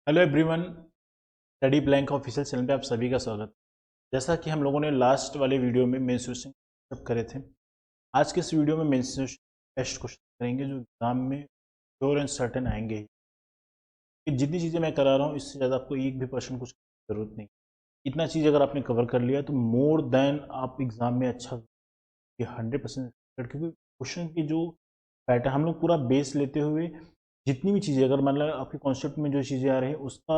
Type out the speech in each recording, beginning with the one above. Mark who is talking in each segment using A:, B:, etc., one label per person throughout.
A: Hello everyone. Study blank official channel पे आप सभी का स्वागत। जैसा कि हम लोगों ने लास्ट वाले वीडियो में मेंसुरेशन करे थे, आज के इस वीडियो में मेंसुरेशन टेस्ट क्वेश्चन करेंगे जो एग्जाम में श्योर एंड सर्टेन आएंगे ही। कि जितनी चीज़ें मैं करा रहा हूँ इससे ज़्यादा आपको एक भी पर्सन कुछ ज़रूरत नहीं। इतना चीज़ अगर आपने कवर कर लिया तो मोर देन आप एग्ज़ाम में अच्छा 100%, क्योंकि क्वेश्चन की जो पैटर्न हम लोग पूरा बेस लेते हुए जितनी भी चीज़ें अगर मतलब आपके कॉन्सेप्ट में जो चीज़ें आ रही हैं उसका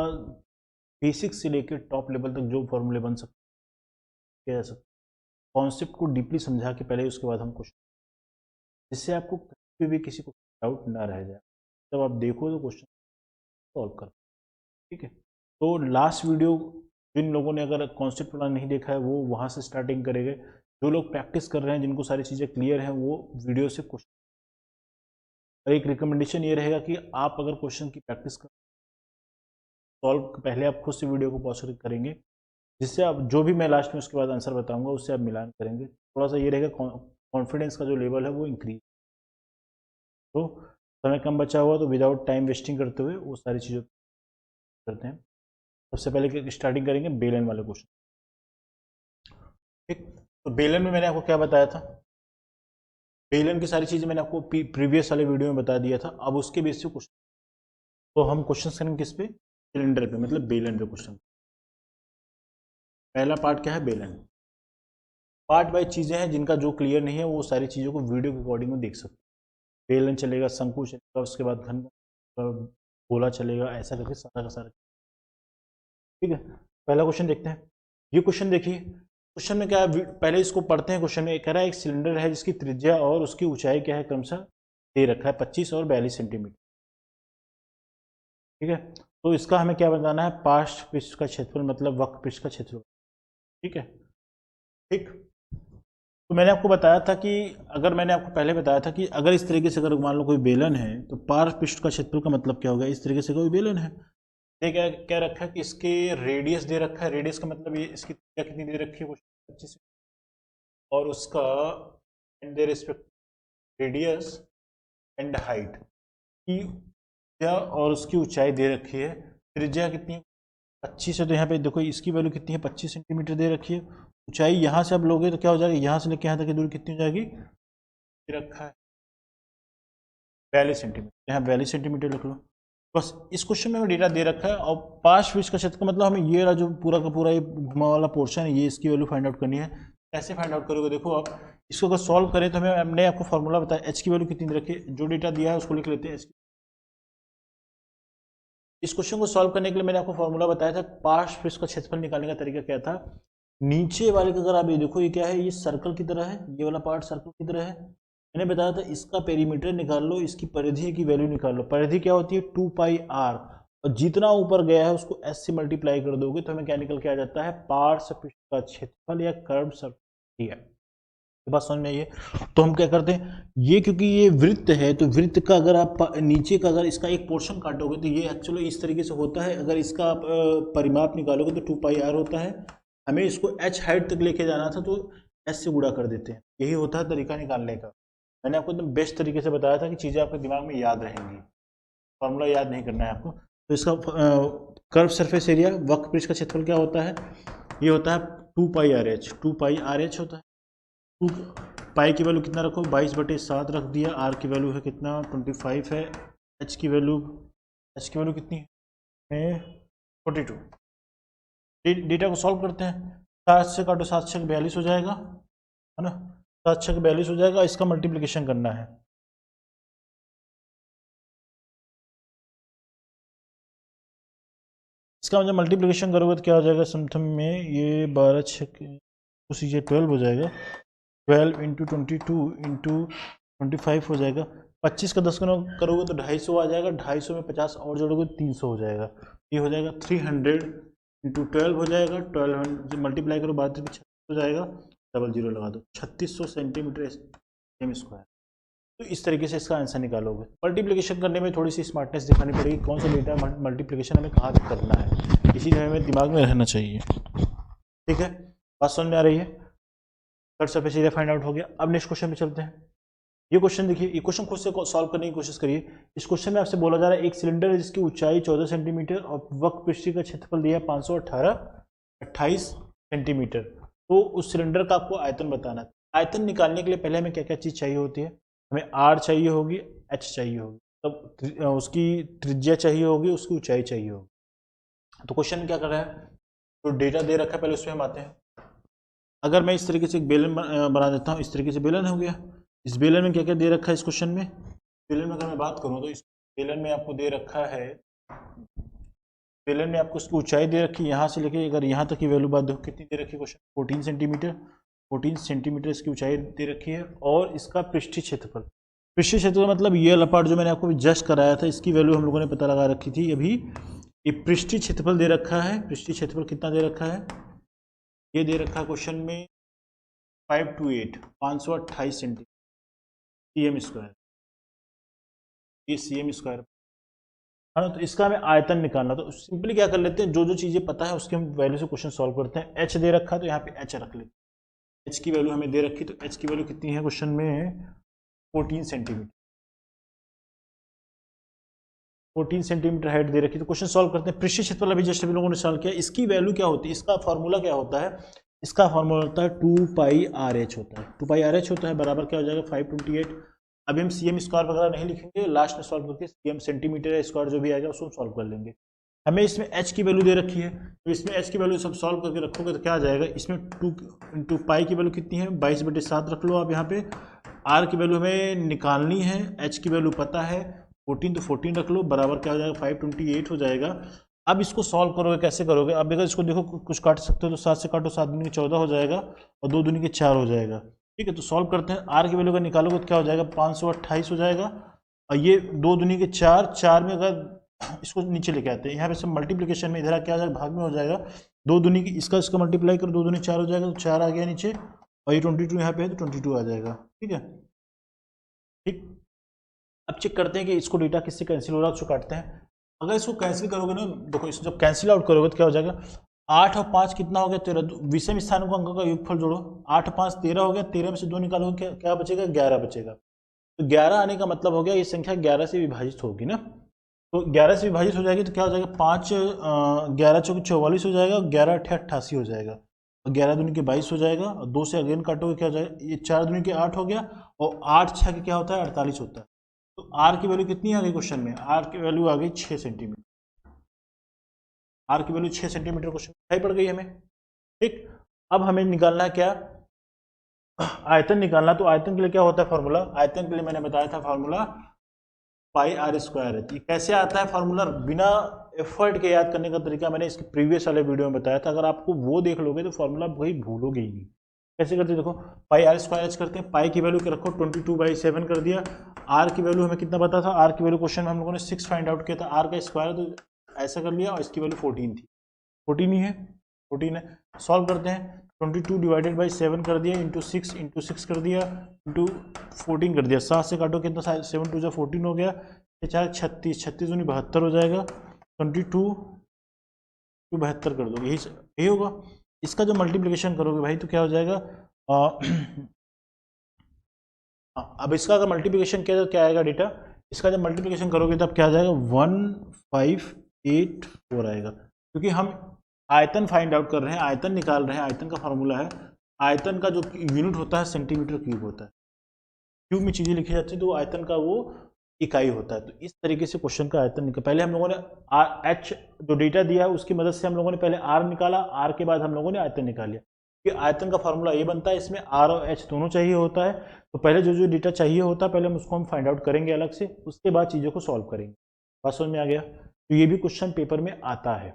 A: बेसिक से लेकर टॉप लेवल तक जो फॉर्मूले बन सकते किया जा सकता कॉन्सेप्ट को डीपली समझा के पहले उसके बाद हम क्वेश्चन, जिससे आपको कहीं भी किसी को डाउट ना रह जाए जब आप देखो तो क्वेश्चन सॉल्व कर। ठीक है, तो लास्ट वीडियो जिन लोगों ने अगर कॉन्सेप्ट वाला नहीं देखा है वो वहाँ से स्टार्टिंग करेंगे। जो लोग प्रैक्टिस कर रहे हैं जिनको सारी चीज़ें क्लियर हैं वो वीडियो से क्वेश्चन, और एक रिकमेंडेशन ये रहेगा कि आप अगर क्वेश्चन की प्रैक्टिस कर सॉल्व पहले आप खुद से वीडियो को पॉज करेंगे, जिससे आप जो भी मैं लास्ट में उसके बाद आंसर बताऊंगा उससे आप मिलान करेंगे। थोड़ा सा ये रहेगा कॉन्फिडेंस का जो लेवल है वो इंक्रीज। तो समय कम बचा हुआ तो विदाउट टाइम वेस्टिंग करते हुए वो सारी चीज़ें करते हैं। सबसे पहले स्टार्टिंग करेंगे बेलन वाले क्वेश्चन। ठीक, तो बेलन में मैंने आपको क्या बताया था, बेलन की सारी चीज़ें मैंने आपको प्रीवियस वाले वीडियो में बता दिया था। अब उसके बेस से क्वेश्चन, तो हम क्वेश्चन करेंगे किस पे, सिलेंडर पे, मतलब बेलन पे क्वेश्चन। पहला पार्ट क्या है, बेलन। पार्ट वाइज चीज़ें हैं जिनका जो क्लियर नहीं है वो सारी चीज़ों को वीडियो के अकॉर्डिंग में देख सकते हैं। बेलन चलेगा, शंकु चलेगा, उसके बाद घन गोला चलेगा, ऐसा करके सारा का सारा। ठीक है, पहला क्वेश्चन देखते हैं। ये क्वेश्चन देखिए, क्वेश्चन में क्या है, पहले इसको पढ़ते हैं। क्वेश्चन में कह रहा है एक सिलेंडर है जिसकी त्रिज्या और उसकी ऊंचाई क्या है, क्रमशः दे रखा है 25 और 42 सेंटीमीटर। ठीक है, तो इसका हमें क्या बताना है, पार्श्व पृष्ठ का क्षेत्रफल, मतलब वक्र पृष्ठ का क्षेत्रफल। ठीक है, ठीक। तो मैंने आपको बताया था कि अगर मैंने आपको पहले बताया था कि अगर इस तरीके से अगर मान लो कोई बेलन है तो पार्श्व पृष्ठ का क्षेत्रफल का मतलब क्या होगा, इस तरीके से कोई बेलन है, ये क्या क्या रखा है कि इसके रेडियस दे रखा है। रेडियस का मतलब ये इसकी त्रिज्या कितनी दे रखी है, 25, और उसका and they respect radius and height की त्रिज्या और उसकी ऊंचाई दे रखी है। त्रिज्या कितनी है, 25 है, तो यहाँ पे देखो इसकी वैल्यू कितनी है, 25 सेंटीमीटर दे रखी है। ऊंचाई यहाँ से आप लोगे तो क्या हो जाएगा, यहाँ से लेके यहाँ तक की दूरी कितनी हो जाएगी, रखा है 42 सेंटीमीटर, यहाँ 42 सेंटीमीटर लिख लो। बस इस क्वेश्चन में डेटा दे रखा है, और पार्श्व पृष्ठ का क्षेत्र का मतलब हमें ये रहा जो पूरा का पूरा ये घुमा वाला पोर्शन है, ये इसकी वैल्यू फाइंड आउट करनी है। कैसे फाइंड आउट करोगे, देखो आप इसको अगर सॉल्व करें तो हमें, हमने आपको फॉर्मूला बताया, एच की वैल्यू कितनी दे रखी है, जो डेटा दिया है उसको लिख लेते हैं। इस क्वेश्चन को सॉल्व करने के लिए मैंने आपको फॉर्मूला बताया था। पार्श्व पृष्ठ का क्षेत्रफल निकालने का तरीका क्या था, नीचे वाले का अगर आप ये देखो, ये क्या है, ये सर्कल की तरह है, ये वाला पार्ट सर्कल की तरह है। मैंने बताया था इसका पेरीमीटर निकाल लो, इसकी परिधि की वैल्यू निकाल लो। परिधि क्या होती है, 2πr, और जितना ऊपर गया है उसको s से मल्टीप्लाई कर दोगे तो हमें क्या निकल के आ जाता है, पार्श्व पृष्ठ का क्षेत्रफल या कर्व सर्कल है। बात समझ में आई है। तो हम क्या करते हैं, ये क्योंकि ये वृत्त है तो वृत्त का अगर आप नीचे का अगर इसका एक पोर्शन काटोगे तो ये एक्चुअली इस तरीके से होता है। अगर इसका आप परिमाप निकालोगे तो 2πr होता है। हमें इसको h हाइट तक लेके जाना था तो s से गुणा कर देते हैं। यही होता है तरीका निकालने का। मैंने आपको एकदम बेस्ट तरीके से बताया था कि चीज़ें आपके दिमाग में याद रहेंगी, फॉर्मूला याद नहीं करना है आपको। तो इसका कर्व सरफेस एरिया, वक्र पृष्ठ का क्षेत्रफल क्या होता है, ये होता है 2πrh। 2πrh होता है। 2 पाई की वैल्यू कितना रखो, 22/7 रख दिया। आर की वैल्यू है कितना, 25 है। एच की वैल्यू कितनी है, 42। डेटा को सॉल्व करते हैं, 7 से काटो, 7 6 42 हो जाएगा, है ना, 7 6 42 हो जाएगा। इसका मल्टीप्लिकेशन करना है, इसका मतलब मल्टीप्लिकेशन करोगे तो क्या हो जाएगा, समथिंग में ये 12 6 उसी ये 12 हो जाएगा। 12 इंटू 22 इंटू 25 हो जाएगा। 25 का 10 गुना करोगे तो 250 आ जाएगा। 250 में 50 और जोड़ोगे तो 300 हो जाएगा। ये हो जाएगा 300 इंटू 12 हो जाएगा। 12 मल्टीप्लाई करो, 12 36 हो जाएगा, डबल जीरो लगा दो, 3600 सेंटीमीटर सेम स्क्वायर। तो इस तरीके से इसका आंसर निकालोगे। मल्टीप्लिकेशन करने में थोड़ी सी स्मार्टनेस दिखानी पड़ेगी, कौन सा डेटा मल्टीप्लिकेशन हमें कहाँ तक करना है, इसी हमें दिमाग में रहना चाहिए। ठीक है, बात समझ में आ रही है। Curve surface area find out हो गया। अब नेक्स्ट क्वेश्चन पे चलते हैं। ये क्वेश्चन देखिए, ये क्वेश्चन खुद से सॉल्व करने की कोशिश करिए। इस क्वेश्चन में आपसे बोला जा रहा है एक सिलेंडर है जिसकी ऊंचाई 14 सेंटीमीटर और वक्र पृष्ठ का क्षेत्रफल दिया है 528 सेंटीमीटर। तो उस सिलेंडर का आपको आयतन बताना है। आयतन निकालने के लिए पहले हमें क्या क्या चीज़ चाहिए होती है? हमें आर चाहिए होगी, एच चाहिए होगी, तब उसकी त्रिज्या चाहिए होगी, उसकी ऊंचाई चाहिए होगी। तो क्वेश्चन क्या कर रहा है, तो डेटा दे रखा है, पहले उसमें हम आते हैं। अगर मैं इस तरीके से एक बेलन बना देता हूँ, इस तरीके से बेलन हो गया। इस बेलन में क्या क्या दे रखा है इस क्वेश्चन में? बेलन में अगर मैं बात करूँ तो इस बेलन में आपको दे रखा है, बेलन में आपको उसकी ऊंचाई दे रखी है यहाँ से लेके अगर यहाँ तक की वैल्यू बात देखो कितनी दे रखी है क्वेश्चन, 14 सेंटीमीटर। 14 सेंटीमीटर इसकी ऊंचाई दे रखी है और इसका पृष्ठीय क्षेत्रफल, पृष्ठीय क्षेत्रफल मतलब ये वाला पार्ट जो मैंने आपको जस्ट कराया था, इसकी वैल्यू हम लोगों ने पता लगा रखी थी अभी। ये पृष्ठीय क्षेत्रफल दे रखा है, पृष्ठीय क्षेत्रफल कितना दे रखा है? ये दे रखा है क्वेश्चन में 528 सेंटीमीटर सीएम स्क्वायर, ये सीएम स्क्वायर है ना। तो इसका हमें आयतन निकालना, तो सिंपली क्या कर लेते हैं, जो जो चीज़ें पता है उसके हम वैल्यू से क्वेश्चन सॉल्व करते हैं। एच दे रखा है तो यहाँ पे एच रख लेते हैं। एच की वैल्यू हमें दे रखी, तो एच की वैल्यू कितनी है क्वेश्चन में? 14 सेंटीमीटर। 14 सेंटीमीटर हाइट दे रखी, तो क्वेश्चन सॉल्व करते हैं। पृष्ठीय क्षेत्रफल अभी जस्ट अभी लोगों ने सॉल्व किया, इसकी वैल्यू क्या होती है, इसका फॉर्मूला क्या होता है? इसका फॉर्मूला होता है 2πRh होता है। 2πRh होता है बराबर क्या हो जाएगा? 528। अभी हम सीएम स्क्वायर वगैरह नहीं लिखेंगे, लास्ट में सॉल्व करके सीएम सेंटीमीटर स्क्वायर जो भी आएगा उसको सॉल्व कर लेंगे। हमें इसमें एच की वैल्यू दे रखी है, तो इसमें एच की वैल्यू सब सॉल्व करके रखोगे तो क्या आ जाएगा? इसमें 2 इंटू पाई की वैल्यू कितनी है? 22/7 रख लो आप यहाँ पे। आर की वैल्यू हमें निकालनी है, एच की वैल्यू पता है 14, तो 14 रख लो, बराबर क्या हो जाएगा? 528 हो जाएगा। अब इसको सॉल्व करोगे, कैसे करोगे? अब अगर इसको देखो कुछ काट सकते हो तो 7 से काटो, 7 दूनी के 14 हो जाएगा और 2 दूनी के 4 हो जाएगा। ठीक है, तो सॉल्व करते हैं। आर की वैल्यू अगर निकालोगे तो क्या हो जाएगा? 528 हो जाएगा। और ये 2 दूनी के 4, 4 में अगर इसको नीचे लेके आते हैं, यहाँ पे सब मल्टीप्लीकेशन में इधर क्या हो जाएगा? भाग में हो जाएगा। 2 दूनी की इसका मल्टीप्लाई करो, 2 दूनी 4 हो जाएगा, तो 4 आ गया नीचे, और ये 22 यहाँ पे है तो 22 आ जाएगा। ठीक है, ठीक। अब चेक करते हैं कि इसको डेटा किससे कैंसिल हो रहा है, उसको काटते हैं। अगर इसको कैंसिल करोगे ना, देखो इसको जब कैंसिल आउट करोगे तो क्या हो जाएगा? 8 और 5 कितना हो गया? 13। विषम स्थानों को अंकों का योगफल जोड़ो, 8 और 5 13 हो गया, 13 में से 2 निकालोगे क्या बचेगा? 11 बचेगा। तो 11 आने का मतलब हो गया ये संख्या 11 से विभाजित होगी ना, तो 11 से विभाजित हो जाएगी तो क्या हो जाएगा? 5 11 चौके 44 हो जाएगा, 11 अठे 88 हो जाएगा, और 11 दूनी के 22 हो जाएगा, और 2 से अगेन काटोगे क्या हो जाएगा? ये 4 दूनी के 8 हो गया, और 8 6 के क्या होता है? 48 होता है। तो आर की वैल्यू कितनी आ गई क्वेश्चन में? आर की वैल्यू आ गई 6 सेंटीमीटर। आर की वैल्यू 6 सेंटीमीटर क्वेश्चन दिखाई पड़ गई हमें। ठीक, अब हमें निकालना है क्या? आयतन निकालना। तो आयतन के लिए क्या होता है फॉर्मूला? आयतन के लिए मैंने बताया था फॉर्मूला πr² है। कैसे आता है फॉर्मूला? बिना एफर्ट के याद करने का तरीका मैंने इसके प्रीवियस वाले वीडियो में बताया था, अगर आपको वो देख लोगे तो फॉर्मूला वही भूलोगे ही नहीं। कैसे करते हैं देखो, πr² करते हैं, पाई की वैल्यू के रखो 22/7 कर दिया। आर की वैल्यू हमें कितना पता था? आर की वैल्यू क्वेश्चन में हम लोगों ने 6 फाइंड आउट किया था, आर का स्क्वायर तो ऐसा कर लिया, और इसकी वैल्यू 14 थी, 14 ही है, 14 है। सॉल्व करते हैं, 22/7 कर दिया, इंटू 6 कर दिया, इंटू 14 कर दिया, 7 से काटो कितना? 7 2 14 हो गया, 4 36, 36 दूनी 72 हो जाएगा, 22 टू 72 कर दो, यही होगा। इसका जो मल्टीप्लिकेशन करोगे भाई तो क्या हो जाएगा? अब इसका अगर मल्टीप्लिकेशन किया तो क्या आएगा डेटा? इसका जब मल्टीप्लिकेशन करोगे तब क्या आ जाएगा? 1584 आएगा, क्योंकि हम आयतन फाइंड आउट कर रहे हैं, आयतन निकाल रहे हैं। आयतन का फॉर्मूला है, आयतन का जो यूनिट होता है सेंटीमीटर क्यूब होता है। क्यूब में चीज़ें लिखी जाती है तो आयतन का वो इकाई होता है। तो इस तरीके से क्वेश्चन का आयतन निकाल, पहले हम लोगों ने एच जो डेटा दिया है उसकी मदद से हम लोगों ने पहले आर निकाला, आर के बाद हम लोगों ने आयतन निकाल लिया। कि आयतन का फॉर्मूला ये बनता है, इसमें आर और एच दोनों चाहिए होता है। तो पहले जो जो डेटा चाहिए होता है पहले हम उसको फाइंड आउट करेंगे अलग से, उसके बाद चीज़ों को सॉल्व करेंगे। बात समझ में आ गया? तो ये भी क्वेश्चन पेपर में आता है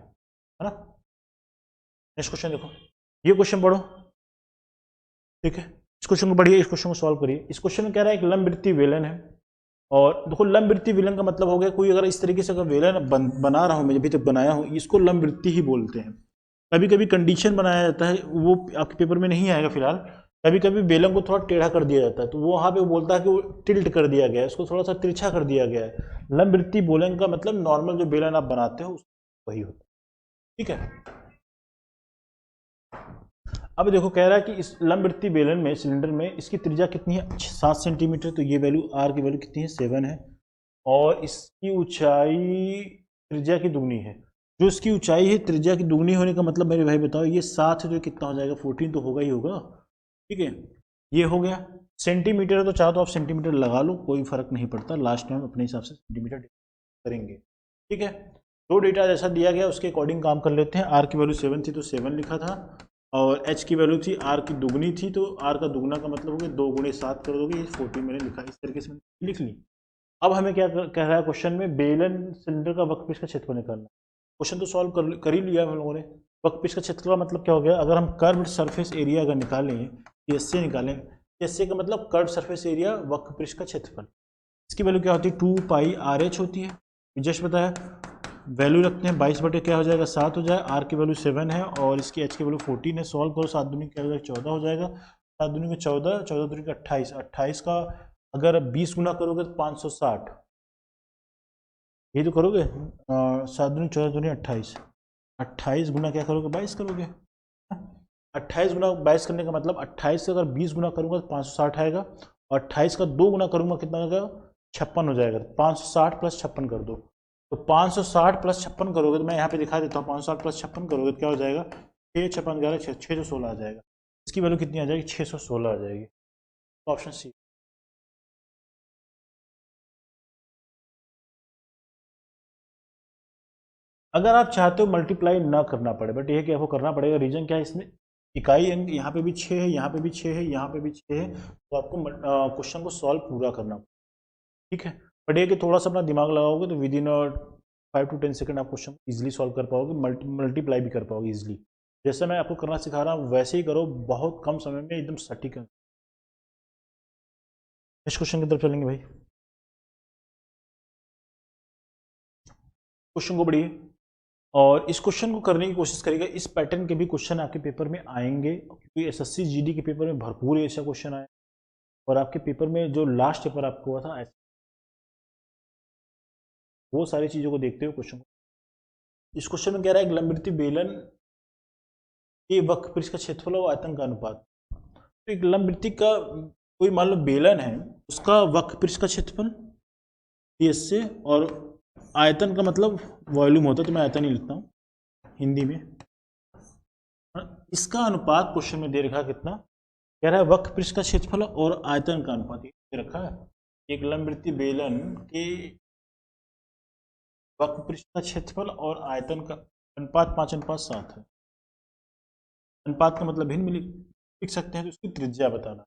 A: ना। नेक्स्ट क्वेश्चन देखो, ये क्वेश्चन पढ़ो, ठीक है। इस क्वेश्चन को पढ़िए, इस क्वेश्चन को सॉल्व करिए। इस क्वेश्चन में कह रहा है एक लंबवृत्तीय बेलन है, और देखो लंबवृत्तीय बेलन का मतलब हो गया कोई अगर इस तरीके से अगर बेलन बना रहा हूं, मैं अभी तक बनाया हूं, इसको लंबवृत्तीय ही बोलते हैं। कभी कभी कंडीशन बनाया जाता है, वो आपके पेपर में नहीं आएगा फिलहाल। कभी कभी बेलन को थोड़ा टेढ़ा कर दिया जाता है, तो वो वहाँ पे बोलता है कि वो टिल्ट कर दिया गया है, उसको थोड़ा सा तिरछा कर दिया गया है। लंबवृत्तीय बेलन का मतलब नॉर्मल जो बेलन आप बनाते हो वही होता है, ठीक है। अब देखो कह रहा है कि इस लंबवृत्तीय बेलन में सिलेंडर में इसकी त्रिज्या कितनी है 7 सेंटीमीटर, तो ये वैल्यू आर की वैल्यू कितनी है 7 है, और इसकी ऊंचाई त्रिज्या की दुगनी है। जो इसकी ऊंचाई है त्रिज्या की दुगनी होने का मतलब मेरे भाई बताओ ये 7 है तो कितना हो जाएगा 14 तो होगा ही होगा। ठीक है, ये हो गया। सेंटीमीटर है तो चाहो तो आप सेंटीमीटर लगा लो, कोई फर्क नहीं पड़ता, लास्ट में हम अपने हिसाब से सेंटीमीटर करेंगे। ठीक है, दो डेटा जैसा दिया गया उसके अकॉर्डिंग काम कर लेते हैं। आर की वैल्यू 7 थी तो 7 लिखा था, और एच की वैल्यू थी आर की दुगनी थी तो आर का दुगना का मतलब हो गया 2 गुणे 7 कर दोगे, 14 मैंने लिखा, इस तरीके से मैंने लिख ली। अब हमें क्या कह रहा है क्वेश्चन में, बेलन सिलेंडर का वक्रपृष्ठ का क्षेत्रफल निकालना। क्वेश्चन तो सॉल्व कर ही लिया हम लोगों ने। वक्रपृष्ठ का क्षेत्रफल का मतलब क्या हो गया, अगर हम कर्व्ड सरफेस एरिया अगर निकालें, इससे निकालें, इससे का मतलब कर्व्ड सरफेस एरिया वक्रपृष्ठ का क्षेत्रफल, इसकी वैल्यू क्या होती है 2 पाई आर एच होती है। जस्ट बताया, वैल्यू रखते हैं 22 बटे क्या हो जाएगा 7 हो जाए, आर की वैल्यू 7 है और इसकी एच की वैल्यू 14 है। सॉल्व करो, 7 दूनी क्या हो जाएगा 14 हो जाएगा, 7 दूनी का 14, 14 दूनी का 28, 28 का अगर 20 गुना करोगे तो 560, यही तो करोगे। 7 दूनी 14 दूनी 28, 28 गुना क्या करोगे 22 करोगे। 28 गुना 22 करने का मतलब 28 से अगर 20 गुना करूंगा तो 560 आएगा, और 28 का 2 गुना करूंगा कितना होगा 56 हो जाएगा। 560 प्लस 56 कर दो, तो 560 प्लस 56 करोगे तो मैं यहाँ पे दिखा देता हूँ, 560 प्लस 56 करोगे तो क्या हो जाएगा 6 56 11 616 आ जाएगा। इसकी वैल्यू कितनी आ जाएगी 616 आ जाएगी। तो ऑप्शन सी। अगर आप चाहते हो मल्टीप्लाई ना करना पड़े, बट ये कि आपको करना पड़ेगा, रीजन क्या है इसमें, इकाई अंक यहाँ पे भी 6 है, यहाँ पे भी 6 है, यहाँ पे भी 6 है, तो आपको क्वेश्चन को सॉल्व पूरा करना पड़ेगा। ठीक है, बट ये कि थोड़ा सा अपना दिमाग लगाओगे तो विद इन 5 to 10 सेकंड आप क्वेश्चन इजीली सॉल्व कर पाओगे, मल्टीप्लाई भी कर पाओगे इजीली। जैसे मैं आपको करना सिखा रहा हूँ वैसे ही करो, बहुत कम समय में एकदम सटीक। नेक्स्ट क्वेश्चन की तरफ चलेंगे भाई। क्वेश्चन को बढ़िए, और इस क्वेश्चन को करने की कोशिश करिएगा। इस पैटर्न के भी क्वेश्चन आपके पेपर में आएंगे, क्योंकि एसएससी जीडी के पेपर में भरपूर ऐसा क्वेश्चन आए, और आपके पेपर में जो लास्ट पेपर आपको हुआ था वो सारी चीज़ों को देखते हुए क्वेश्चन। इस क्वेश्चन में कह रहा है एक लंबवृत्तीय बेलन के वक्रपृष्ठ का क्षेत्रफल और आयतन का अनुपात। तो एक लंबवृत्तीय का कोई मान लो बेलन है, उसका वक्रपृष्ठ का क्षेत्रफल एस से, और आयतन का मतलब वॉल्यूम होता है, तो मैं आयतन ही लिखता हूँ हिंदी में। इसका अनुपात क्वेश्चन में दे रखा कितना, कह रहा है वक्रपृष्ठ का क्षेत्रफल और आयतन का अनुपात दे रखा है। एक लंबवृत्तीय बेलन के वक्रपृष्ठ का क्षेत्रफल और आयतन का अनुपात 5:7 है। अनुपात का मतलब भिन्न मिली लिख सकते हैं, तो इसकी त्रिज्या बताना।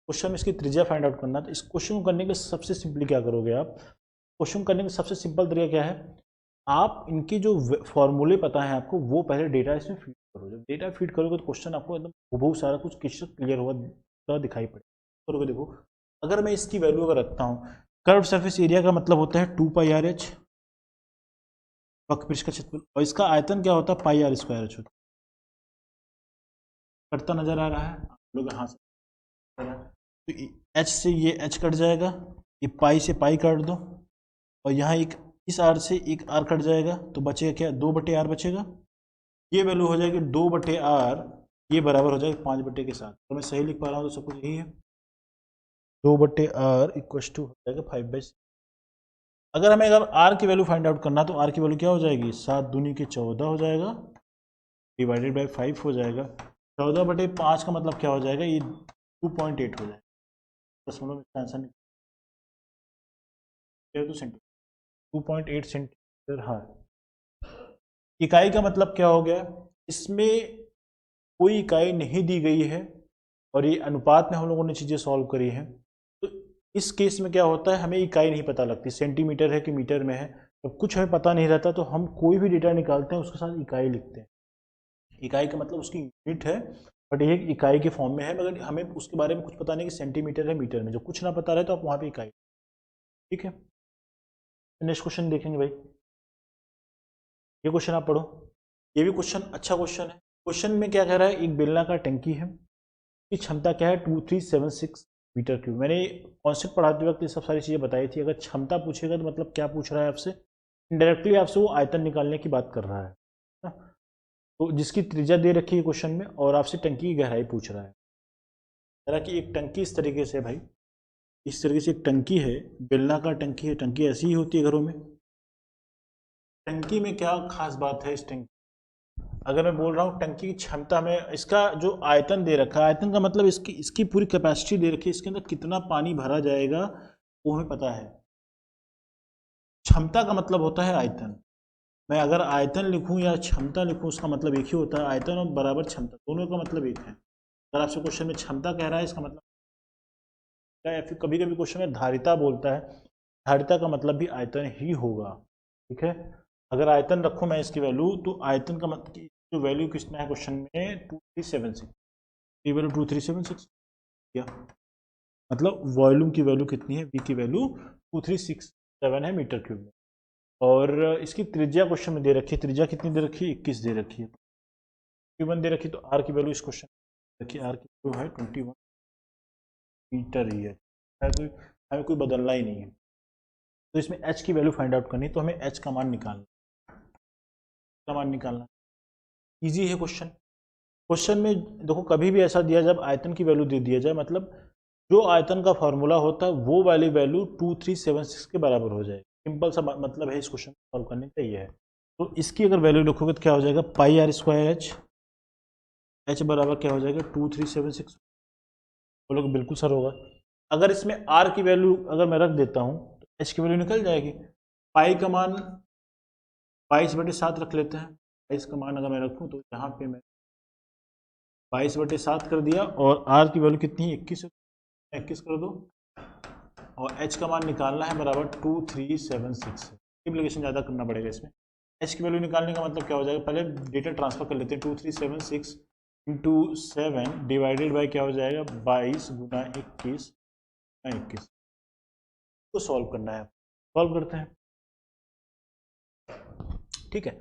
A: क्वेश्चन में इसकी त्रिज्या फाइंड आउट करना। तो इस क्वेश्चन को करने के सबसे सिंपली क्या करोगे आप, क्वेश्चन करने का सबसे सिंपल तरीका क्या है, आप इनके जो फॉर्मूले पता है आपको वो पहले डेटा इसमें फीड करो। जब डेटा फीड करोगे तो क्वेश्चन आपको एकदम बहुत सारा कुछ क्लियर हुआ दिखाई पड़े करोगे। देखो, अगर मैं इसकी वैल्यू अगर रखता हूँ, कर्व सरफेस एरिया का मतलब होता है 2 पाई आर एच वक्रपृष्ठ का क्षेत्रफल, और इसका आयतन क्या होता है पाई आर स्क्वायर एच होता है। कटता नजर आ रहा है आप लोग, हाँ तो एच से ये एच कट जाएगा, ये पाई से पाई काट दो, और यहाँ एक इस आर से एक आर कट जाएगा, तो बचेगा क्या 2 बटे आर बचेगा। ये वैल्यू हो जाएगी 2 बटे आर, ये बराबर हो जाएगा 5 बटे के साथ। तो मैं सही लिख पा रहा हूँ तो सब कुछ यही है, 2 बटे आर इक्वस टू हो जाएगा 5/6। अगर हमें अगर आर की वैल्यू फाइंड आउट करना तो आर की वैल्यू क्या हो जाएगी 7 दूनी के 14 हो जाएगा, डिवाइडेड बाई 5 हो जाएगा। 14 बटे 5 का मतलब क्या हो जाएगा, ये 2.8 हो जाएगा। दशमलव इसका आंसर निकल 2.8 सेंटीमीटर। हाँ, इकाई का मतलब क्या हो गया, इसमें कोई इकाई नहीं दी गई है, और ये अनुपात में हम लोगों ने चीज़ें सॉल्व करी हैं। तो इस केस में क्या होता है, हमें इकाई नहीं पता लगती सेंटीमीटर है कि मीटर में है। जब कुछ हमें पता नहीं रहता तो हम कोई भी डेटा निकालते हैं उसके साथ इकाई लिखते हैं। इकाई का मतलब उसकी यूनिट है, बट ये इकाई के फॉर्म में है, मगर हमें उसके बारे में कुछ पता नहीं कि सेंटीमीटर है मीटर में। जब कुछ ना पता रहे तो आप वहाँ पे इकाई। ठीक है, नेक्स्ट क्वेश्चन देखेंगे भाई। ये क्वेश्चन आप पढ़ो, ये भी क्वेश्चन अच्छा क्वेश्चन है। क्वेश्चन में क्या कह रहा है, एक बेलनाकार टंकी है, की क्षमता क्या है 2376 मीटर क्यूब। मैंने कॉन्सेप्ट पढ़ाते वक्त ये सब सारी चीज़ें बताई थी। अगर क्षमता पूछेगा तो मतलब क्या पूछ रहा है आपसे, इनडायरेक्टली आपसे वो आयतन निकालने की बात कर रहा है ना? तो जिसकी त्रिज्या दे रखी है क्वेश्चन में और आपसे टंकी की गहराई पूछ रहा है। तरह की एक टंकी इस तरीके से भाई, इस तरीके से एक टंकी है, बेलनाकार टंकी है। टंकी ऐसी ही होती है घरों में। टंकी में क्या खास बात है इस टंकी, अगर मैं बोल रहा हूँ टंकी की क्षमता में, इसका जो आयतन दे रखा है, आयतन का मतलब इसकी इसकी पूरी कैपेसिटी दे रखी है, इसके अंदर कितना पानी भरा जाएगा वो हमें पता है। क्षमता का मतलब होता है आयतन। मैं अगर आयतन लिखूं या क्षमता लिखूं उसका मतलब एक ही होता है, आयतन और बराबर क्षमता, दोनों का मतलब एक है। अगर आपसे क्वेश्चन में क्षमता कह रहा है इसका मतलब क्या है, फिर कभी कभी क्वेश्चन में धारिता बोलता है, धारिता का मतलब भी आयतन ही होगा। ठीक है, अगर आयतन रखूं मैं इसकी वैल्यू, तो आयतन का मतलब जो वैल्यू कितना है क्वेश्चन में 2376, ये वैल्यू 2376 क्या मतलब वॉल्यूम की वैल्यू कितनी है, वी की वैल्यू 2367 है मीटर क्यूब में। और इसकी त्रिज्या क्वेश्चन में दे रखी है, त्रिज्या कितनी दे रखी है, 21 दे रखी है। 21 दे रखी है, तो आर की वैल्यू इस क्वेश्चन में रखी है, आर की वैल्यू है 21 मीटर ही है, हमें कोई बदलना ही नहीं है। तो इसमें एच की वैल्यू फाइंड आउट करनी है, तो हमें एच का मान निकालना ईजी है क्वेश्चन। क्वेश्चन में देखो कभी भी ऐसा दिया जब आयतन की वैल्यू दे दिया जाए, मतलब जो आयतन का फॉर्मूला होता है वो वाली वैल्यू 2376 के बराबर हो जाए। सिंपल सा मतलब है इस क्वेश्चन को सॉल्व करने का ये है। तो इसकी अगर वैल्यू लिखोगे तो क्या हो जाएगा, पाई आर स्क्वायर एच, एच बराबर क्या हो जाएगा 2376। बोलोगे बिल्कुल सर होगा। अगर इसमें आर की वैल्यू अगर मैं रख देता हूँ तो एच की वैल्यू निकल जाएगी। पाई का मान 22/7 रख लेते हैं। 22 का मान अगर मैं रखूँ तो यहाँ पे मैं 22/7 कर दिया, और आर की वैल्यू कितनी है 21 कर दो, और एच का मान निकालना है बराबर 2376। सिंप्लीफिकेशन ज़्यादा करना पड़ेगा इसमें। एच की वैल्यू निकालने का मतलब क्या हो जाएगा, पहले डेटा ट्रांसफर कर लेते हैं। 2376 इंटू 7 डिवाइडेड बाई क्या हो जाएगा 22 गुना 21 को सॉल्व करना है। सॉल्व करते हैं, ठीक है।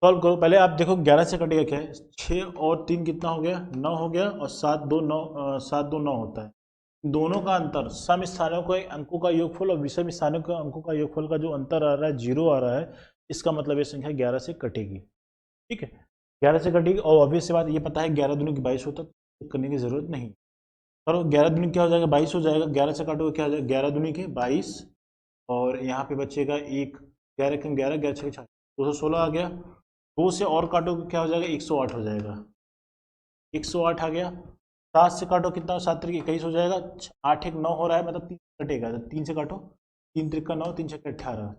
A: सॉल्व करो, पहले आप देखो 11 से कटेगा क्या है, 6 और 3 कितना हो गया 9 हो गया, और 7 2 9 7 2 9 होता है। दोनों का अंतर, सम स्थानों के अंकों का योगफल और विषम स्थानों के अंकों का योगफल का जो अंतर आ रहा है 0 आ रहा है, इसका मतलब ये संख्या 11 से कटेगी। ठीक है, 11 से कटेगी, और ऑब्वियस सी बात ये पता है 11 दूनी की 22 होता है, करने की जरूरत नहीं। और 11 दूनी क्या हो जाएगा 22 हो जाएगा, 11 से काटोगे क्या हो जाएगा 11 दूनी के 22, और यहाँ पे बचेगा 1, 11 कम 11, 11 6 216 आ गया। 2 से और काटोगे क्या हो जाएगा 108 हो जाएगा, 108 आ गया। 7 से काटो कितना, 7 3 21 हो जाएगा, 8 1 9 हो रहा है, मतलब 3 कटेगा, तो 3 से काटो, 3 3 का 9, 3 6 18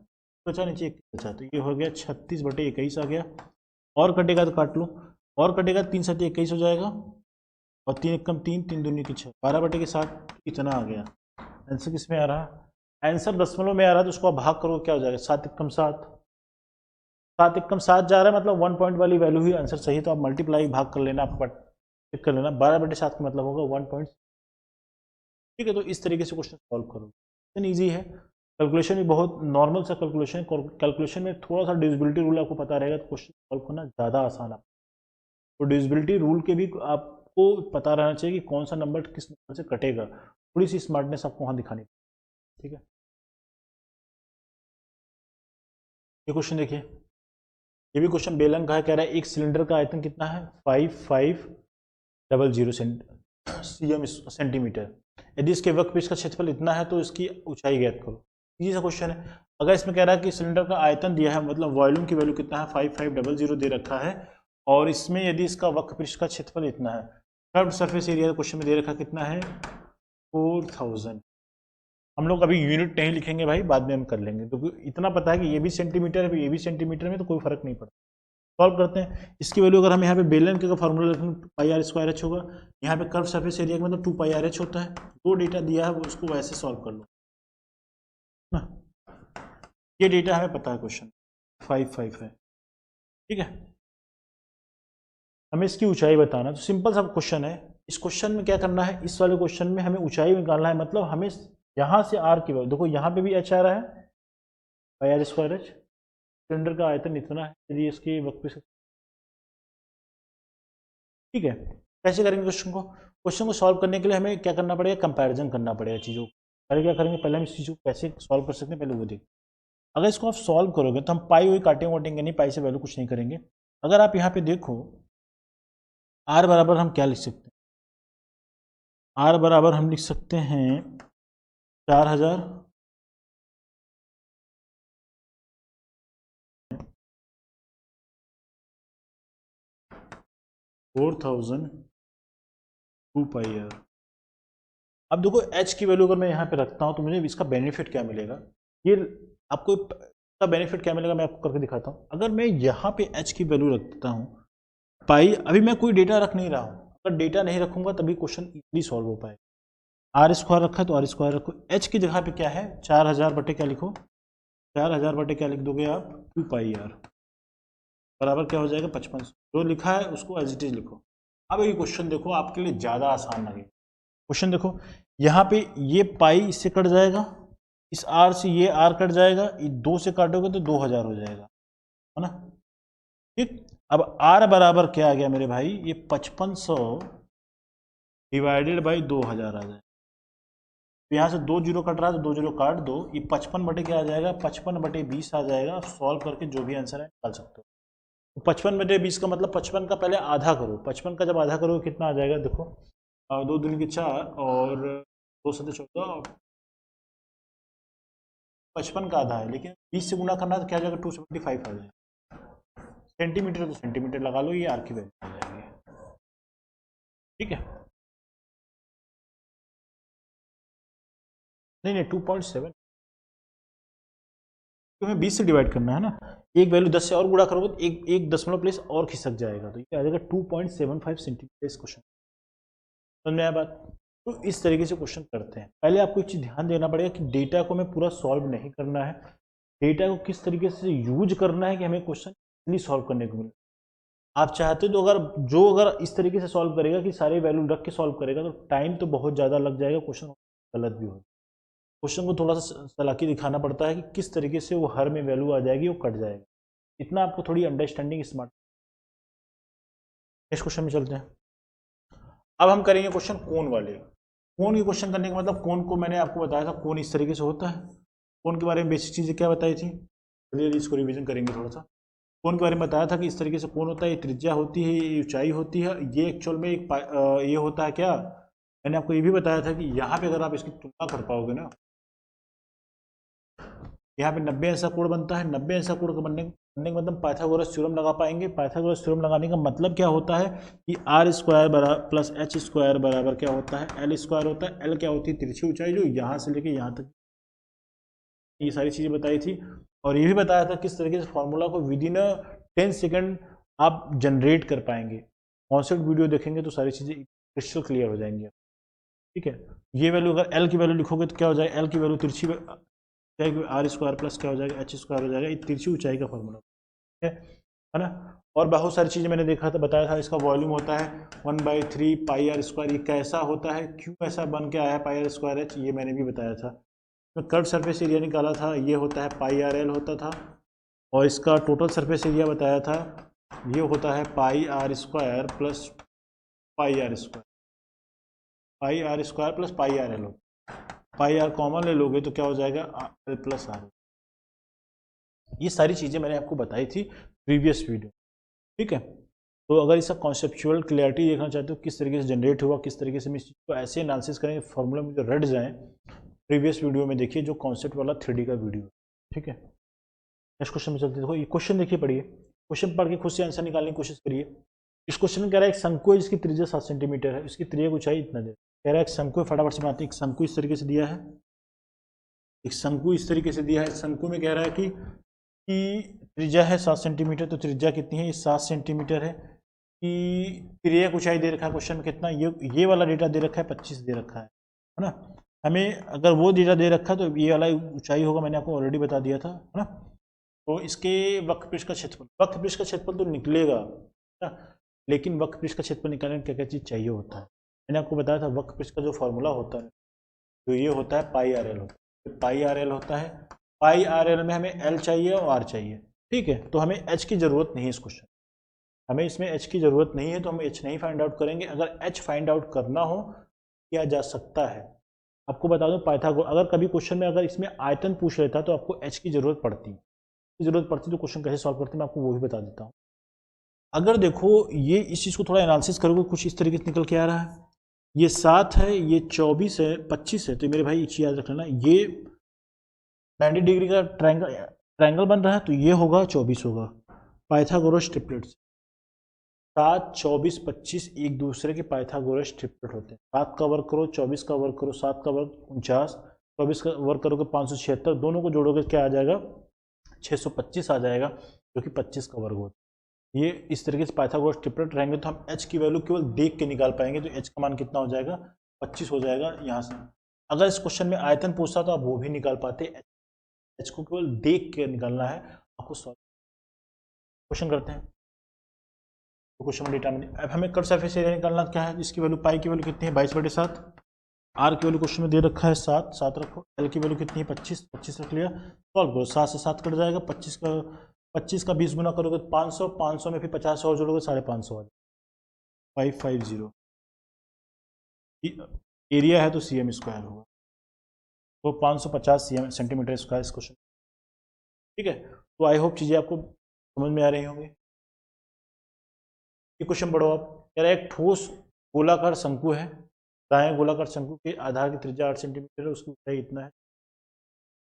A: बचा, नीचे 1 बचा, तो ये हो गया 36/21 आ गया। और कटेगा तो काट लो, और कटेगा 3 7 21 हो जाएगा, और 3 1 कम 3, 3 दूनी की 6, 12/7 इतना आ गया। आंसर किस में आ रहा है, आंसर दशमलव में आ रहा है, तो उसको आप भाग करो क्या हो जाएगा 7 1 कम 7, 7 1 कम 7 जा रहा है, मतलब 1 पॉइंट वाली वैल्यू ही आंसर सही, तो आप मल्टीप्लाई भाग कर लेना, आप चेक कर लेना, 12/7 का मतलब होगा 1 पॉइंट। ठीक है, तो इस तरीके से क्वेश्चन सॉल्व करो, इतना ईजी है। कैलकुलेशन भी बहुत नॉर्मल सा कैलकुलेशन है, कैलकुलेशन में थोड़ा सा डिविजिबिलिटी रूल आपको पता रहेगा तो क्वेश्चन सॉल्व करना ज़्यादा आसान है। तो डिविजिबिलिटी रूल के भी आपको पता रहना चाहिए कि कौन सा नंबर किस नंबर से कटेगा, थोड़ी सी स्मार्टनेस आपको वहाँ दिखानी। ठीक है, ये क्वेश्चन देखिए, ये भी क्वेश्चन बेलन का है, कह रहा है एक सिलेंडर का आयतन कितना है 5500 सेंटीमीटर, यदि इसके वर्कपीस का क्षेत्रफल इतना है तो इसकी ऊंचाई ज्ञात करो। ये सा क्वेश्चन है। अगर इसमें कह रहा है कि सिलेंडर का आयतन दिया है, मतलब वॉल्यूम की वैल्यू कितना है 5500 दे रखा है, और इसमें यदि इसका वक्रपृष्ठ का क्षेत्रफल इतना है, कर्व्ड सरफेस एरिया क्वेश्चन में दे रखा कितना है 4000। हम लोग अभी यूनिट नहीं लिखेंगे भाई, बाद में हम कर लेंगे, क्योंकि तो इतना पता है कि ये भी सेंटीमीटर है ये भी सेंटीमीटर में, तो कोई फर्क नहीं पड़ता। सॉल्व करते हैं इसकी वैल्यू, अगर हम यहाँ पे बेलन का फॉर्मूला लिखेंगे 2πr² होगा, यहाँ पे कर्व सरफेस एरिया का मतलब 2πrh होता है। दो डेटा दिया है वो उसको वैसे सॉल्व कर लो ना, ये डेटा हमें पता है, क्वेश्चन 5 है। ठीक है, हमें इसकी ऊंचाई बताना, तो सिंपल सा क्वेश्चन है। इस क्वेश्चन में क्या करना है, इस वाले क्वेश्चन में हमें ऊंचाई निकालना है, मतलब हमें यहाँ से आर की वैल्यू, देखो यहाँ पे भी एच आ रहा है πr²h, सिलेंडर का आयतन इतना है, यदि इसकी वर्कपीस, ठीक है। कैसे करेंगे क्वेश्चन को सॉल्व करने के लिए हमें क्या करना पड़ेगा, कंपैरिजन करना पड़ेगा चीज़ों को। पहले क्या करेंगे, पहले हम इस चीज़ को कैसे सॉल्व कर सकते हैं पहले वो देखें। अगर इसको आप सॉल्व करोगे तो हम पाई हुई काटेंगे वाटेंगे नहीं, पाई से वैल्यू कुछ नहीं करेंगे। अगर आप यहाँ पे देखो आर बराबर हम क्या लिख सकते हैं, आर बराबर हम लिख सकते हैं 4000 4000 2 पाई आर। अब देखो एच की वैल्यू अगर मैं यहाँ पे रखता हूँ तो मुझे इसका बेनिफिट क्या मिलेगा, ये आपको इसका बेनिफिट क्या मिलेगा मैं आपको करके दिखाता हूँ। अगर मैं यहाँ पे एच की वैल्यू रख देता हूँ पाई, अभी मैं कोई डेटा रख नहीं रहा हूँ, अगर डेटा नहीं रखूंगा तभी क्वेश्चन इजीली सॉल्व हो पाएगा। आर स्क्वायर रखा है तो आर स्क्वायर रखो, एच की जगह पे क्या है 4000 बटे क्या लिखो, 4000 बटे क्या लिख दोगे आप 2 पाई आर बराबर क्या हो जाएगा 5500। जो लिखा है उसको एज इट इज लिखो। अब ये क्वेश्चन देखो आपके लिए ज़्यादा आसान लगेगा। क्वेश्चन देखो यहाँ पे ये पाई इससे कट जाएगा, इस आर से ये आर कट जाएगा, ये 2 से काटोगे तो 2000 हो जाएगा, है ना। ठीक, अब आर बराबर क्या आ गया मेरे भाई, ये 5500 डिवाइडेड बाई 2000 आ जाएगा। तो यहाँ से 2 जीरो कट रहा है तो 2 जीरो काट दो, ये 55 बटे क्या आ जाएगा 55 बटे 20 आ जाएगा। आप सॉल्व करके जो भी आंसर है निकाल सकते हो। तो 55 बटे 20 का मतलब 55 का पहले आधा करो, 55 का जब आधा करोगे कितना आ जाएगा देखो, 2 दूनी की 4 और 2 सत्ते 14, 55 का आधा है, लेकिन 20 से गुना करना तो क्या आ जाएगा 275 आ जाएगा। सेंटीमीटर तो सेंटीमीटर लगा लो, ये आर की वैल्यू आ जाएगी। ठीक है, नहीं नहीं 2.7, हमें 20 से डिवाइड करना है ना, एक वैल्यू 10 से और गुणा करोगे तो एक एक दशमलव प्लेस और खिसक जाएगा, तो ये आ जाएगा 2.75 सेंटीमीटर। इस क्वेश्चन समझ में आया बात। तो इस तरीके से क्वेश्चन करते हैं। पहले आपको एक चीज़ ध्यान देना पड़ेगा कि डेटा को हमें पूरा सॉल्व नहीं करना है, डेटा को किस तरीके से यूज करना है कि हमें क्वेश्चन इजीली सॉल्व करने को मिले। आप चाहते तो अगर इस तरीके से सॉल्व करेगा कि सारे वैल्यू रख के सॉल्व करेगा तो टाइम तो बहुत ज़्यादा लग जाएगा, क्वेश्चन गलत भी होगा। क्वेश्चन को थोड़ा सा चालाकी दिखाना पड़ता है कि किस तरीके से वो हर में वैल्यू आ जाएगी, वो कट जाएगा, इतना आपको थोड़ी अंडरस्टैंडिंग स्मार्ट। नेक्स्ट क्वेश्चन में चलते हैं। अब हम करेंगे क्वेश्चन कोण वाले। कोण की क्वेश्चन करने का मतलब, कोण को मैंने आपको बताया था कोण इस तरीके से होता है। कोण के बारे में बेसिक चीज़ें क्या बताई थी, चलिए इसको रिवीजन करेंगे थोड़ा सा। कोण के बारे में बताया था कि इस तरीके से कोण होता है, ये त्रिज्या होती है, ये ऊंचाई होती है, ये एक्चुअल में एक ये होता है क्या, मैंने आपको ये भी बताया था कि यहाँ पे अगर आप इसकी तुलना कर पाओगे ना, यहाँ पे 90 ऐसा कोण बनता है, 90 ऐसा कोण का बनने का मतलब पाइथागोरस थ्योरम लगा पाएंगे। पाइथागोरस थ्योरम लगाने का मतलब क्या होता है कि आर स्क्वायर बराबर प्लस एच स्क्वायर बराबर क्या होता है एल स्क्वायर होता है। एल क्या होती है तिरछी ऊंचाई जो यहाँ से लेके यहाँ तक, ये सारी चीज़ें बताई थी। और ये भी बताया था किस तरीके से फॉर्मूला को विद इन 10 सेकेंड आप जनरेट कर पाएंगे। कॉन्सेप्ट वीडियो देखेंगे तो सारी चीज़ें क्रिस्टल क्लियर हो जाएंगी। ठीक है, ये वैल्यू अगर एल की वैल्यू लिखोगे तो क्या हो जाएगा, एल की वैल्यू तिरछी आर स्क्वायर प्लस क्या हो जाएगा एच स्क्वायर हो जाएगा, ये तिरछी ऊंचाई का फॉर्मूला है ना। और बहुत सारी चीज़ें मैंने देखा था, बताया था इसका वॉल्यूम होता है 1/3 पाई आर स्क्वायर। ये कैसा होता है, क्यों ऐसा बन के आया पाई आर स्क्वायर एच, ये मैंने भी बताया था। मैं कर्व सरफेस एरिया निकाला था, ये होता है पाई आर एल होता था। और इसका टोटल सरफेस एरिया बताया था, ये होता है pi r square plus pi r square, pi r square plus pi r l. Pi r common ले लोगे तो क्या हो जाएगा एल प्लस आर। ये सारी चीज़ें मैंने आपको बताई थी प्रीवियस वीडियो। ठीक है, तो अगर इसका कॉन्सेप्चुअल क्लियरिटी देखना चाहते हो किस तरीके से जनरेट हुआ, किस तरीके से हम इस चीज़ को ऐसे एनालिसिस करेंगे फॉर्मूला में जो रट जाएँ, प्रीवियस वीडियो में देखिए जो कॉन्सेप्ट वाला 3D का वीडियो। ठीक है, नेक्स्ट क्वेश्चन में चलते देखो, ये क्वेश्चन देखिए, पढ़िए क्वेश्चन, पढ़ के खुद से आंसर निकालने की कोशिश करिए। इस क्वेश्चन में कह रहा है एक शंकु है जिसकी त्रिज्या 7 सेंटीमीटर है, इसकी त्रिज्या ऊंचाई इतना दे, कह रहा है एक शंकु है, फटाफट से बनाते हैं। एक शंकु इस तरीके से दिया है, एक शंकु इस तरीके से दिया है। शंकु में कह रहा है कि त्रिज्या है 7 सेंटीमीटर, तो त्रिज्या कितनी है, ये 7 सेंटीमीटर है। कि त्रिज्या ऊंचाई दे रखा है क्वेश्चन में कितना, ये वाला डेटा दे रखा है 25 दे रखा है ना। हमें अगर वो डेटा दे रखा तो ये वाला ऊंचाई होगा, मैंने आपको ऑलरेडी बता दिया था, है ना। तो इसके वक्र पृष्ठ का क्षेत्रफल, वक्र पृष्ठ का क्षेत्रफल तो निकलेगा ना, लेकिन वक्र पृष्ठ का क्षेत्रफल निकालने में क्या क्या चीज़ चाहिए होता है, मैंने आपको बताया था। वक्र पृष्ठ का जो फॉर्मूला होता है तो ये होता है पाई आर एल होता है, पाई आर एल होता है। पाई आर एल में हमें एल चाहिए और आर चाहिए। ठीक है, तो हमें एच की ज़रूरत नहीं है इस क्वेश्चन, हमें इसमें एच की ज़रूरत नहीं है, तो हम एच नहीं फाइंड आउट करेंगे। अगर एच फाइंड आउट करना हो किया जा सकता है। आपको बता दूं पाइथागोरस, अगर कभी क्वेश्चन में अगर इसमें आयतन पूछ लेता तो आपको एच की ज़रूरत पड़ती, तो क्वेश्चन कैसे सॉल्व करते हैं मैं आपको वो भी बता देता हूँ। अगर देखो ये इस चीज़ को थोड़ा एनालिसिस करोगे कुछ इस तरीके से निकल के आ रहा है, ये 7 है, ये 24 है, 25 है, तो मेरे भाई एक चीज़ याद रख लेना, ये 90 डिग्री का ट्रायंगल बन रहा है, तो ये होगा 24 होगा। पाइथागोरस ट्रिपलेट्स 7, 24, 25 एक दूसरे के पाइथागोरस ट्रिपलेट होते हैं। 7 का वर्ग करो, 24 का वर्ग करो, 7 का वर्ग 49, 24 का वर्ग करोगे 576, दोनों को जोड़ोगे क्या आ जाएगा 625 आ जाएगा, जो कि 25 का वर्ग होता है। ये इस तरीके से पाइथागोरस ट्रिपलेट रहेंगे तो हम h की वैल्यू केवल देख के निकाल पाएंगे, तो h का मान कितना हो जाएगा 25 हो जाएगा यहाँ से। अगर इस क्वेश्चन में आयतन पूछता तो आप वो भी निकाल पाते, h को केवल देख के निकालना है आपको। सॉल्व क्वेश्चन करते हैं, तो क्वेश्चन में डेटा में अब हमें कर्व सरफेस एरिया निकालना क्या है, इसकी वैल्यू पाई की वैल्यू कितनी है 22/7, आर की वैल्यू क्वेश्चन में दे रखा है 7, 7 रखो, एल की वैल्यू कितनी है 25, 25 रख लिया, सॉल्व करो, 7 से 7 कट जाएगा, 25 का 20 गुना करोगे तो 500, 500 में फिर 50 और जोड़ोगे 550 आ जाएगा 550। एरिया है तो सी एम स्क्वायर होगा, तो 550 सेंटीमीटर स्क्वायर इस क्वेश्चन। ठीक है, तो आई होप चीज़ें आपको समझ में आ रही होंगी। ये क्वेश्चन पढ़ो आप, कह रहा है एक ठोस गोलाकार शंकु है, दाएं गोलाकार शंकु के आधार की त्रिज्या 8 सेंटीमीटर है, उसकी ऊंचाई इतना है,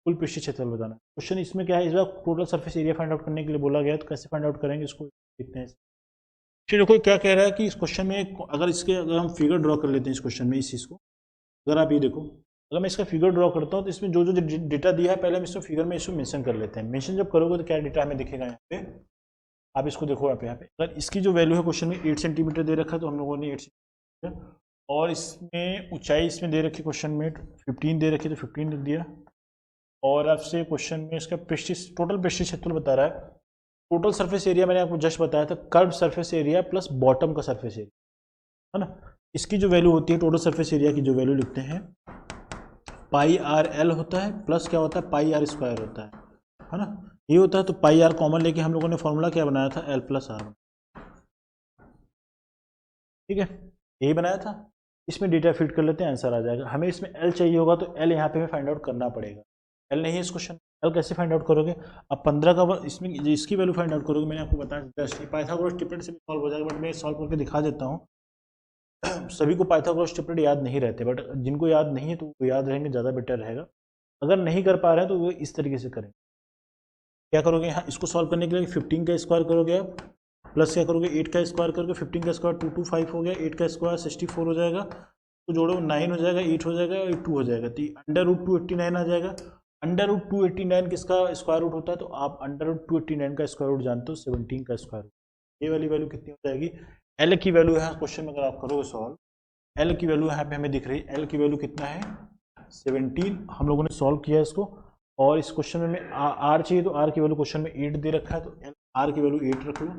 A: कुल पृष्ठीय क्षेत्रफल बताना। क्वेश्चन इसमें क्या है, इस बार total surface area find out करने के लिए बोला गया है, तो कैसे फाइंड आउट करेंगे इसको देखते हैं। फिर देखो क्या कह रहा है कि इस क्वेश्चन में अगर हम फिगर ड्रॉ कर लेते हैं इस क्वेश्चन में, इस चीज़ को अगर आप ये देखो, अगर मैं इसका फिगर ड्रॉ करता हूँ तो इसमें जो जो डेटा दिया है पहले हम इसमें फिगर में इसको मेंशन कर लेते हैं। मेंशन जब करोगे तो क्या डेटा हमें दिखेगा यहाँ पे, आप इसको देखो यहाँ पे अगर इसकी जो वैल्यू है क्वेश्चन में 8 सेंटीमीटर दे रखा है, तो हम लोगों ने 8 सेंटीमीटर, और इसमें ऊंचाई इसमें दे रखी क्वेश्चन में 15 दे रखी, तो 15 लिख दिया। और आपसे क्वेश्चन में इसका टोटल पृष्ठीय क्षेत्रफल बता रहा है। टोटल सरफेस एरिया मैंने आपको जस्ट बताया था, curve surface area plus bottom का सरफेस एरिया है ना। इसकी जो वैल्यू होती है टोटल सरफेस एरिया की, जो वैल्यू लिखते हैं पाई आर एल होता है, प्लस क्या होता है पाई आर स्क्वायर होता है ना, ये होता है। तो पाई आर कॉमन लेके हम लोगों ने फॉर्मूला क्या बनाया था, एल प्लस आर, ठीक है, यही बनाया था। इसमें डेटा फिट कर लेते हैं, आंसर आ जाएगा। हमें इसमें एल चाहिए होगा तो एल यहाँ पे हमें फाइंड आउट करना पड़ेगा। एल नहीं है इस क्वेश्चन, एल कैसे फाइंड आउट करोगे, अब 15 का इसमें इसकी वैल्यू फाइंड आउट करोगे, मैंने आपको बताया जस्ट पाइथागोरस ट्रिपलेट से भी सॉल्व हो जाएगा, बट मैं सॉल्व करके दिखा देता हूँ। सभी को पाइथागोरस ट्रिपलेट याद नहीं रहते, बट जिनको याद नहीं है तो वो याद रहेंगे, ज़्यादा बेटर रहेगा। अगर नहीं कर पा रहे हैं तो वो इस तरीके से करें। क्या करोगे यहाँ, इसको सॉल्व करने के लिए 15 का स्क्वायर करोगे आप, प्लस क्या करोगे 8 का स्क्वायर करोगे, 15 का स्क्वायर 225 हो गया, 8 का स्क्वायर 64 हो जाएगा, तो जोड़ो 9 हो जाएगा, 8 हो जाएगा और 2 हो जाएगा, तो अंडर रूट 289 आ जाएगा। अंडर रूट 289 किसका स्क्वायर रूट होता है, तो आप अंडर रूट 289 का स्क्वायर रूट जानते हो, 17 का स्क्वायर रूट। ये वाली वैल्यू कितनी हो जाएगी, एल की वैल्यू है क्वेश्चन में अगर आप करोगे सॉल्व, एल की वैल्यू यहाँ पे हमें दिख रही है, एल की वैल्यू कितना है 17, हम लोगों ने सॉल्व किया इसको। और इस क्वेश्चन में आर चाहिए, तो आर की वैल्यू क्वेश्चन में 8 दे रखा है, तो आर की वैल्यू 8 रख लो,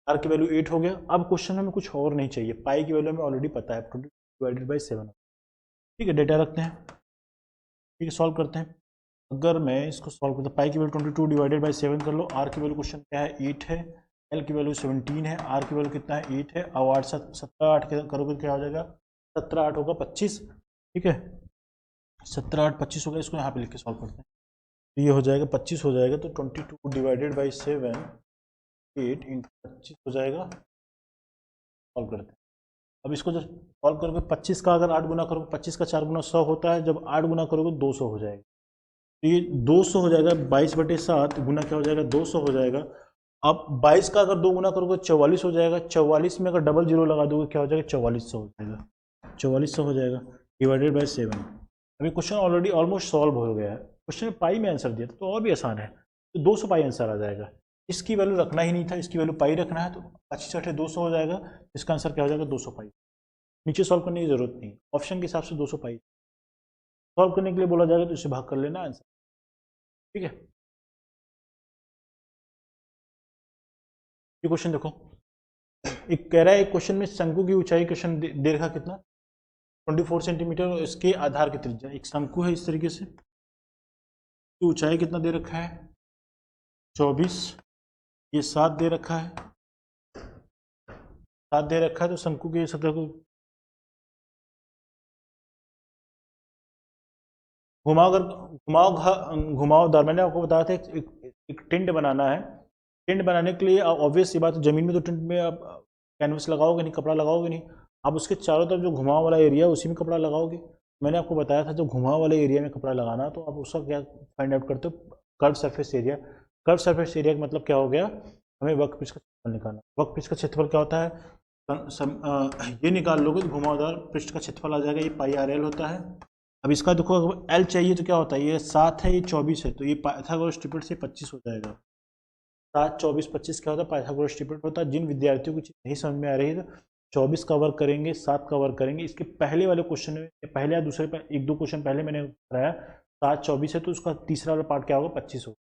A: आर की वैल्यू 8 हो गया। अब क्वेश्चन में हमें कुछ और नहीं चाहिए, पाई की वैल्यू हमें ऑलरेडी पता है 20/7। ठीक है, डेटा रखते हैं, ठीक है, सॉल्व करते हैं। अगर मैं इसको सॉल्व करता हूँ, पाई की वैल्यू 22/7 कर लो, आर की वैल्यू क्वेश्चन क्या है 8 है, एल की वैल्यू 17 है, आर की वैल्यू कितना है 8 है, और 8 17 8 करोगे क्या हो जाएगा, 17 8 होगा 25, ठीक है, 17 8 25 होगा। इसको यहाँ पे लिख के सॉल्व करते हैं, तो ये हो जाएगा 25 हो जाएगा, तो 22/7 8 इंटू 25 हो जाएगा। सॉल्व करते हैं, अब इसको जब सॉल्व करोगे 25 का अगर 8 गुना करोगे, 25 का 4 गुना 100 होता है, जब 8 गुना करोगे 200 हो जाएगा, तो ये 200 हो जाएगा, 22/7 गुना क्या हो जाएगा 200 हो जाएगा। अब 22 का अगर 2 गुना करोगे 44 हो जाएगा, 44 में अगर डबल जीरो लगा दोगे क्या हो जाएगा 4400 हो जाएगा, 4400 हो जाएगा /7। अभी क्वेश्चन ऑलरेडी ऑलमोस्ट सॉल्व हो गया है, क्वेश्चन में पाई में आंसर दिया था, तो और भी आसान है, तो 200 पाई आंसर आ जाएगा। इसकी वैल्यू रखना ही नहीं था, इसकी वैल्यू पाई रखना है, तो 25 8 200 हो जाएगा, इसका आंसर क्या हो जाएगा 200 पाई। नीचे सॉल्व करने की जरूरत नहीं, ऑप्शन के हिसाब से 200 पाई सॉल्व करने के लिए बोला जाएगा, तो इसे भाग कर लेना आंसर, ठीक है। ये क्वेश्चन देखो, एक कह रहा है एक क्वेश्चन में शंकु की ऊंचाई क्वेश्चन दे रखा कितना 24 सेंटीमीटर, और इसके आधार की त्रिज्या, एक शंकु है इस तरीके से, की ऊंचाई कितना दे रखा है 24, ये 7 दे रखा है, 7 दे रखा है, तो शंकु की सतह को घुमाओ, अगर घुमाओ घुमाओदार, मैंने आपको बताया था एक टेंट बनाना है, टेंट बनाने के लिए ऑब्वियस सी बात है, ज़मीन में तो टेंट में आप कैनवस लगाओगे नहीं, कपड़ा लगाओगे नहीं, आप उसके चारों तरफ जो घुमाव वाला एरिया है उसी में कपड़ा लगाओगे। मैंने आपको बताया था जो घुमाव वाले एरिया में कपड़ा लगाना, तो आप उसका क्या फाइंड आउट करते हो, curve surface area. Curve surface area का मतलब क्या हो गया, हमें वर्क पीस का क्षेत्रफल निकालना। वर्क पीस का क्षेत्रफल क्या होता है, ये निकाल लोगे तो घुमावदार पृष्ठ का क्षेत्रफल आ जाएगा, ये पाई आर एल होता है। अब इसका देखो एल चाहिए तो क्या होता है, ये 7 है, ये 24 है, तो ये पाइथागोरस ट्रिपलेट से 25 हो जाएगा। 7, 24, 25 क्या होता है, पाइथागोरस ट्रिपलेट होता है। जिन विद्यार्थियों को चीज़ नहीं समझ में आ रही है तो 24 कवर करेंगे, 7 कवर करेंगे। इसके पहले वाले क्वेश्चन में, पहले या दूसरे पर 1-2 क्वेश्चन पहले मैंने कराया 7, 24 है, तो उसका तीसरा वाला पार्ट क्या होगा, 25 होगा।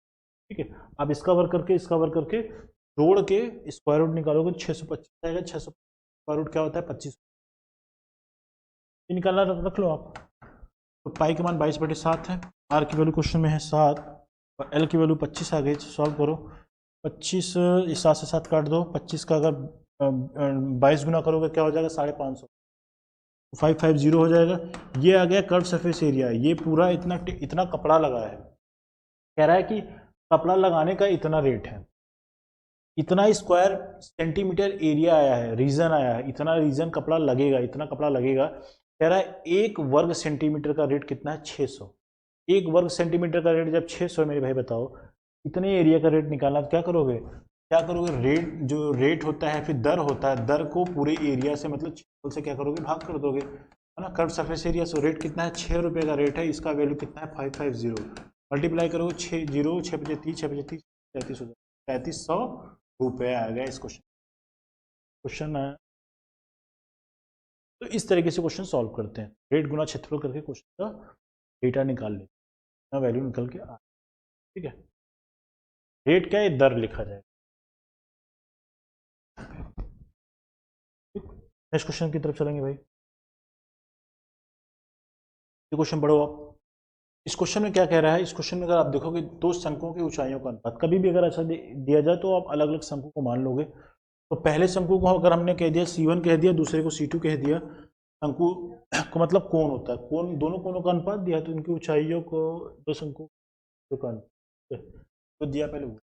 A: ठीक है, अब इसका वर्क करके इसका वर्क करके जोड़ के स्क्वायर रूट निकालोगे 625 आएगा। 600 स्क्वायर रूट क्या होता है, 25 निकालना, रख लो आप। तो पाई के मान 22/7 है, आर की वैल्यू क्वेश्चन में है 7 और एल की वैल्यू 25 आ गई। सॉल्व करो, 25 इस 7 से 7 काट दो, 25 का अगर 22 गुना करोगे क्या हो जाएगा, 550, 550 हो जाएगा। ये आ गया कर्व सरफेस एरिया। ये पूरा इतना कपड़ा लगा है, कह रहा है कि कपड़ा लगाने का इतना रेट है, इतना स्क्वायर सेंटीमीटर एरिया आया है, रीजन आया है, इतना रीजन कपड़ा लगेगा, इतना कपड़ा लगेगा। कह रहा है 1 वर्ग सेंटीमीटर का रेट कितना है, 600। 1 वर्ग सेंटीमीटर का रेट जब 600 है मेरे भाई, बताओ इतने एरिया का रेट निकालना तो क्या करोगे, रेट जो रेट होता है, फिर दर होता है, दर को पूरे एरिया से मतलब क्षेत्रफल से क्या करोगे, भाग कर दोगे, है ना। कर्व सरफेस एरिया से रेट कितना है, 6 रुपये का रेट है, इसका वैल्यू कितना है, 550। मल्टीप्लाई करोगे 6 0 6 5 30 6 5 30 35 हो जाए, 3500 रुपये आ गया इस क्वेश्चन है। तो इस तरीके से क्वेश्चन सॉल्व करते हैं, रेट गुना क्षेत्रफल करके क्वेश्चन का डेटा निकाल लेते हैं, वैल्यू निकल के आ, ठीक है। रेट क्या है, दर लिखा जाएगा। नेक्स्ट क्वेश्चन की तरफ चलेंगे भाई। ये क्वेश्चन पढ़ो आप। इस क्वेश्चन में क्या कह रहा है, इस क्वेश्चन में अगर आप देखोगे दो शंकुओं की ऊंचाइयों का अनुपात, कभी भी अगर ऐसा दिया जाए तो आप अलग अलग शंकु को मान लोगे। तो पहले शंकु को अगर हमने कह दिया C1 कह दिया, दूसरे को C2 कह दिया, शंकु को मतलब कोण होता है, कोण दोनों कोणों का अनुपात दिया, तो इनकी ऊंचाइयों को दो शंकु तो दिया पहले वो,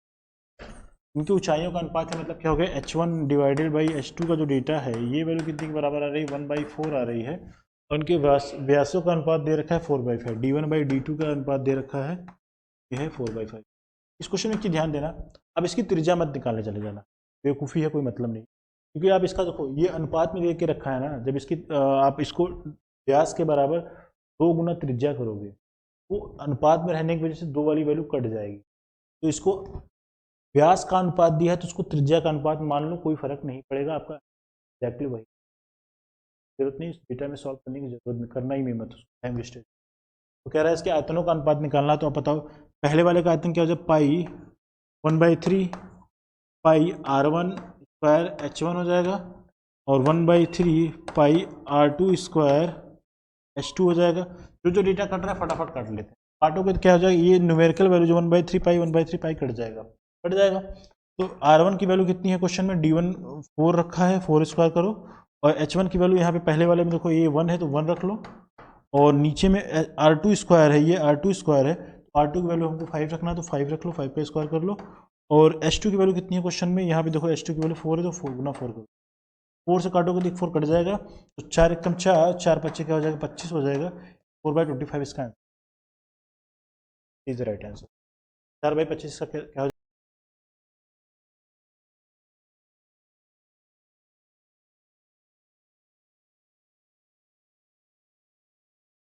A: इनकी ऊंचाइयों का अनुपात है, मतलब क्या हो गया, H1 डिवाइडेड बाई H2 का जो डेटा है, ये वैल्यू कितने के बराबर आ रही है, 1/4 आ रही है। और इनके व्यासों का अनुपात दे रखा है 4/5, D1/D2 का अनुपात दे रखा है, यह है 4/5। इस क्वेश्चन में एक ध्यान देना, अब इसकी त्रिज्या मत निकालने चले जाना, बेवकूफ़ी है, कोई मतलब नहीं, क्योंकि आप इसका देखो ये अनुपात में दे के रखा है ना, जब इसकी आप इसको व्यास के बराबर 2 गुना त्रिज्या करोगे, वो अनुपात में रहने की वजह से 2 वाली वैल्यू कट जाएगी। तो इसको व्यास का अनुपात दिया है तो उसको त्रिज्या का अनुपात मान लो, कोई फर्क नहीं पड़ेगा आपका, एग्जैक्टली वही, जरूरत नहीं डेटा में सॉल्व करने की जरूरत नहीं, करना ही नहीं मत, टाइम वेस्टेज। तो कह रहा है इसके आयतनों का अनुपात निकालना, तो आप बताओ पहले वाले का आयतन क्या हो जाए, पाई 1/3 पाई R1 स्क्वायर H1 हो जाएगा, और 1/3 पाई R2 स्क्वायर H2 हो जाएगा। जो डेटा कट रहा है फटाफट काट लेते हैं, काटोगे तो क्या हो जाएगा, ये न्यूमेरिकल वैल्यू जो 1/3 पाई कट जाएगा, तो R1 की वैल्यू कितनी है क्वेश्चन में, D1 4 रखा है, 4 स्क्वायर करो, और H1 की वैल्यू यहाँ पे पहले वाले में देखो ये 1 है तो 1 रख लो, और नीचे में R2 स्क्वायर है, ये R2 स्क्वायर है, तो R2 की वैल्यू हमको 5 रखना है, तो 5 रख लो, 5 का स्क्वायर कर लो। और H2 की वैल्यू कितनी है क्वेश्चन में, यहाँ पे देखो H2 की वैल्यू 4 है, तो 4 गुना 4 करो, 4 से काटोगे तो 4 कट जाएगा, तो 4 एकम 4, 4 25 क्या हो जाएगा, 25 हो जाएगा, 4/25 इसका answer is the right answer. 4/25 का क्या हो